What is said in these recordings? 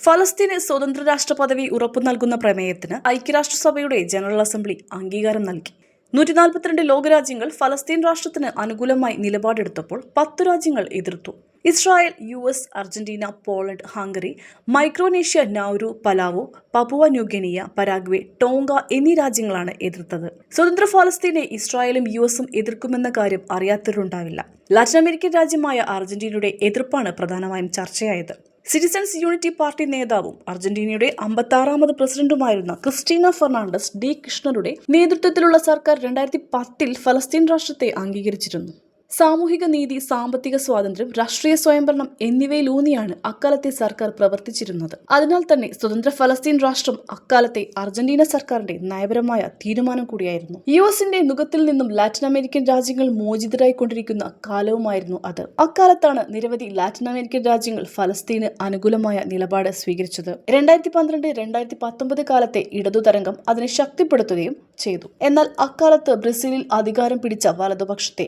ഫലസ്തീന് സ്വതന്ത്ര രാഷ്ട്ര പദവി ഉറപ്പു നൽകുന്ന പ്രമേയത്തിന് ഐക്യരാഷ്ട്രസഭയുടെ ജനറൽ അസംബ്ലി അംഗീകാരം നൽകി. 142 ലോകരാജ്യങ്ങൾ ഫലസ്തീൻ രാഷ്ട്രത്തിന് അനുകൂലമായി നിലപാടെടുത്തപ്പോൾ 10 രാജ്യങ്ങൾ എതിർത്തു. Israel, US, Argentina, Poland, Hungary, Micronesia, Nauru, Palau, Papua New Guinea, Paraguay, Tonga എന്നീ രാജ്യങ്ങളാണ് എതിർത്തത്. സ്വതന്ത്ര ഫലസ്തീനെ ഇസ്രായേലും USഉം എതിർക്കുമെന്ന കാര്യം അറിയാത്തവരുണ്ടാവില്ല. ലാറ്റിൻ അമേരിക്കൻ രാജ്യമായ അർജന്റീനയുടെ എതിർപ്പാണ് പ്രധാനമായും ചർച്ചയായത്. സിറ്റിസൺസ് യൂണിറ്റി പാർട്ടി നേതാവും അർജന്റീനയുടെ 56ാമത് പ്രസിഡന്റുമായിരുന്ന ക്രിസ്റ്റീന ഫെർണാണ്ടസ് ഡി കിർഷ്ണറുടെ നേതൃത്വത്തിലുള്ള സർക്കാർ 2010-ൽ ഫലസ്തീൻ രാഷ്ട്രത്തെ അംഗീകരിച്ചിരുന്നു. സാമൂഹിക നീതി, സാമ്പത്തിക സ്വാതന്ത്ര്യം, രാഷ്ട്രീയ സ്വയംഭരണം എന്നിവയിലൂന്നിയാണ് അക്കാലത്തെ സർക്കാർ പ്രവർത്തിച്ചിരുന്നത്. അതിനാൽ തന്നെ സ്വതന്ത്ര ഫലസ്തീൻ രാഷ്ട്രം അക്കാലത്തെ അർജന്റീന സർക്കാരിന്റെ നയപരമായ തീരുമാനം കൂടിയായിരുന്നു. USന്റെ നുകത്തിൽ നിന്നും ലാറ്റിൻ അമേരിക്കൻ രാജ്യങ്ങൾ മോചിതരായിക്കൊണ്ടിരിക്കുന്ന കാലവുമായിരുന്നു അത്. അക്കാലത്താണ് നിരവധി ലാറ്റിൻ അമേരിക്കൻ രാജ്യങ്ങൾ ഫലസ്തീന് അനുകൂലമായ നിലപാട് സ്വീകരിച്ചത്. 2012-2019 കാലത്തെ ഇടതുതരംഗം അതിനെ ശക്തിപ്പെടുത്തുകയും ചെയ്തു. എന്നാൽ അക്കാലത്ത് ബ്രസീലിൽ അധികാരം പിടിച്ച വലതുപക്ഷത്തെ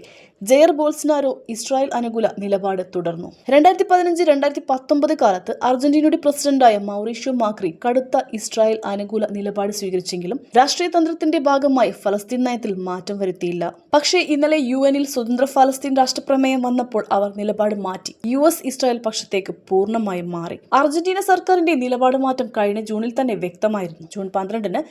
ജെയർ ബോൾസനാരോ ഇസ്രായേൽ അനുകൂല നിലപാട് തുടർന്നു. 2015-2019 കാലത്ത് അർജന്റീനയുടെ പ്രസിഡന്റായ മൗറീഷ്യോ മാക്രി കടുത്ത ഇസ്രായേൽ അനുകൂല നിലപാട് സ്വീകരിച്ചെങ്കിലും രാഷ്ട്രീയ തന്ത്രത്തിന്റെ ഭാഗമായി ഫലസ്തീൻ നയത്തിൽ മാറ്റം വരുത്തിയില്ല. പക്ഷേ ഇന്നലെ UN-ൽ സ്വതന്ത്ര ഫലസ്തീൻ രാഷ്ട്രപ്രമേയം വന്നപ്പോൾ അവർ നിലപാട് മാറ്റി. US ഇസ്രായേൽ പക്ഷത്തേക്ക് പൂർണ്ണമായും മാറി. അർജന്റീന സർക്കാരിന്റെ നിലപാട് മാറ്റം കഴിഞ്ഞ ജൂണിൽ തന്നെ വ്യക്തമായിരുന്നു. ജൂൺ 12-ന്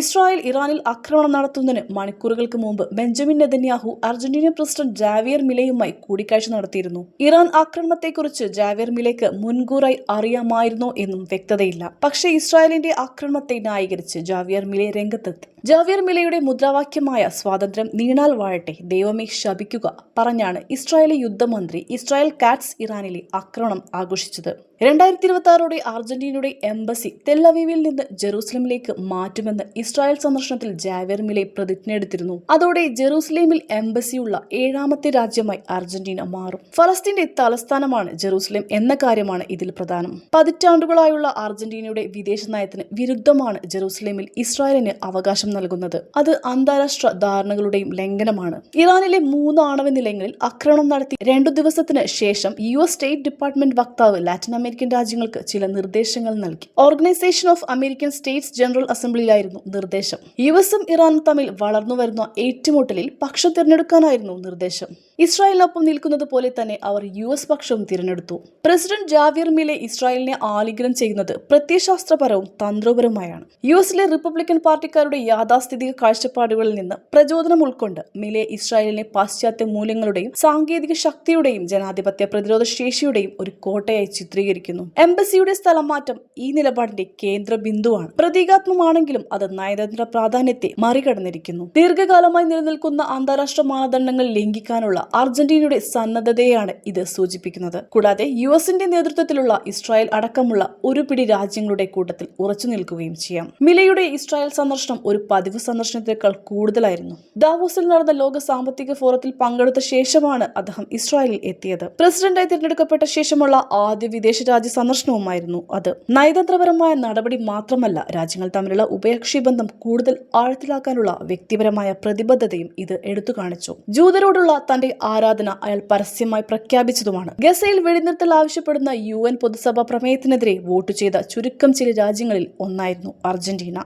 ഇസ്രായേൽ ഇറാനിൽ ആക്രമണം നടത്തുന്നതിന് മണിക്കൂറുകൾക്ക് മുമ്പ് Benjamin Netanyahu Argentina president Javier മിലയുമായി കൂടിക്കാഴ്ച നടത്തിയിരുന്നു. ഇറാൻ ആക്രമണത്തെക്കുറിച്ച് ജാവിയർ മിലയ്ക്ക് മുൻകൂറായി അറിയാമായിരുന്നോ എന്നും വ്യക്തതയില്ല. പക്ഷേ ഇസ്രായേലിന്റെ ആക്രമണത്തെ ന്യായീകരിച്ച് ജാവിയർ മിലെ രംഗത്തെത്തി. ജാവിയർ മിലയുടെ മുദ്രാവാക്യമായ സ്വാതന്ത്ര്യം നീണാൽ വാഴട്ടെ, ദൈവമേ ശപിക്കുക പറഞ്ഞാണ് ഇസ്രായേലി യുദ്ധമന്ത്രി ഇസ്രായേൽ കാറ്റ്സ് ഇറാനിലെ ആക്രമണം ആഘോഷിച്ചത്. 2026 അർജന്റീനയുടെ എംബസി തെല്ലവീവിൽ നിന്ന് ജെറൂസലമിലേക്ക് മാറ്റുമെന്ന് ഇസ്രായേൽ സന്ദർശനത്തിൽ ജാവിയർ മിലെ പ്രതിജ്ഞയെടുത്തിരുന്നു. അതോടെ ജെറൂസലേമിൽ എംബസിയുള്ള 7ാമത്തെ രാജ്യമായി അർജന്റീന മാറും. ഫലസ്തീന്റെ തലസ്ഥാനമാണ് ജെറൂസലേം എന്ന കാര്യമാണ് ഇതിൽ പ്രധാനം. പതിറ്റാണ്ടുകളായുള്ള അർജന്റീനയുടെ വിദേശ നയത്തിന് വിരുദ്ധമാണ് ജെറൂസലേമിൽ ഇസ്രായേലിന് അവകാശം നൽകുന്നത്. അത് അന്താരാഷ്ട്ര ധാരണകളുടെയും ലംഘനമാണ്. ഇറാനിലെ 3 ആണവ നിലയങ്ങളിൽ ആക്രമണം നടത്തി 2 ദിവസത്തിന് ശേഷം US സ്റ്റേറ്റ് ഡിപ്പാർട്ട്മെന്റ് വക്താവ് ലാറ്റിൻ അമേരിക്കൻ രാജ്യങ്ങൾക്ക് ചില നിർദ്ദേശങ്ങൾ നൽകി. Organisation of American states general അസംബ്ലിയിലായിരുന്നു നിർദ്ദേശം. USഉം ഇറാനും തമ്മിൽ വളർന്നുവരുന്ന ഏറ്റുമുട്ടലിൽ പക്ഷം തിരഞ്ഞെടുക്കാനായിരുന്നു നിർദ്ദേശം. ഇസ്രായേലിനൊപ്പം നിൽക്കുന്നത് പോലെ തന്നെ അവർ US പക്ഷവും തിരഞ്ഞെടുത്തു. പ്രസിഡന്റ് ജാവിയർ മിലെ ഇസ്രായേലിനെ ആലിംഗനം ചെയ്യുന്നത് പ്രത്യയശാസ്ത്രപരവും തന്ത്രപരവുമായാണ്. USലെ റിപ്പബ്ലിക്കൻ പാർട്ടിക്കാരുടെ യാഥാസ്ഥിതിക കാഴ്ചപ്പാടുകളിൽ നിന്ന് പ്രചോദനം ഉൾക്കൊണ്ട് മിലെ ഇസ്രായേലിനെ പാശ്ചാത്യ മൂല്യങ്ങളുടെയും സാങ്കേതിക ശക്തിയുടെയും ജനാധിപത്യ പ്രതിരോധ ശേഷിയുടെയും ഒരു കോട്ടയായി ചിത്രീകരിക്കുന്നു. എംബസിയുടെ സ്ഥലം മാറ്റം ഈ നിലപാടിന്റെ കേന്ദ്ര ബിന്ദുവാണ്. പ്രതീകാത്മകമാണെങ്കിലും അത് നയതന്ത്ര പ്രാധാന്യത്തെ മറികടന്നിരിക്കുന്നു. ദീർഘകാലമായി നിലനിൽക്കുന്ന അന്താരാഷ്ട്ര മാനദണ്ഡങ്ങൾ ലംഘിക്കാനുള്ള അർജന്റീനയുടെ സന്നദ്ധതയാണ് ഇത് സൂചിപ്പിക്കുന്നത്. കൂടാതെ USന്റെ നേതൃത്വത്തിലുള്ള ഇസ്രായേൽ അടക്കമുള്ള ഒരു പിടി രാജ്യങ്ങളുടെ കൂട്ടത്തിൽ ഉറച്ചു നിൽക്കുകയും ചെയ്യാം. മിലയുടെ ഇസ്രായേൽ സന്ദർശനം ഒരു പതിവ് സന്ദർശനത്തെക്കാൾ കൂടുതലായിരുന്നു. ദാവോസിൽ നടന്ന ലോക സാമ്പത്തിക ഫോറത്തിൽ പങ്കെടുത്ത ശേഷമാണ് അദ്ദേഹം ഇസ്രായേലിൽ എത്തിയത്. പ്രസിഡന്റായി തിരഞ്ഞെടുക്കപ്പെട്ട ശേഷമുള്ള ആദ്യ വിദേശ രാജ്യ സന്ദർശനവുമായിരുന്നു അത്. നയതന്ത്രപരമായ നടപടി മാത്രമല്ല, രാജ്യങ്ങൾ തമ്മിലുള്ള ഉഭയകക്ഷി ബന്ധം കൂടുതൽ ആഴത്തിലാക്കാനുള്ള വ്യക്തിപരമായ പ്രതിബദ്ധതയും ഇത് എടുത്തു കാണിച്ചു. ജൂതരോടുള്ള തന്റെ ആരാധന അയാൾ പരസ്യമായി പ്രഖ്യാപിച്ചതുമാണ്. ഗസയിൽ വെടിനിർത്തൽ ആവശ്യപ്പെടുന്ന UN പൊതുസഭാ പ്രമേയത്തിനെതിരെ വോട്ട് ചെയ്ത ചുരുക്കം ചില രാജ്യങ്ങളിൽ ഒന്നായിരുന്നു അർജന്റീന.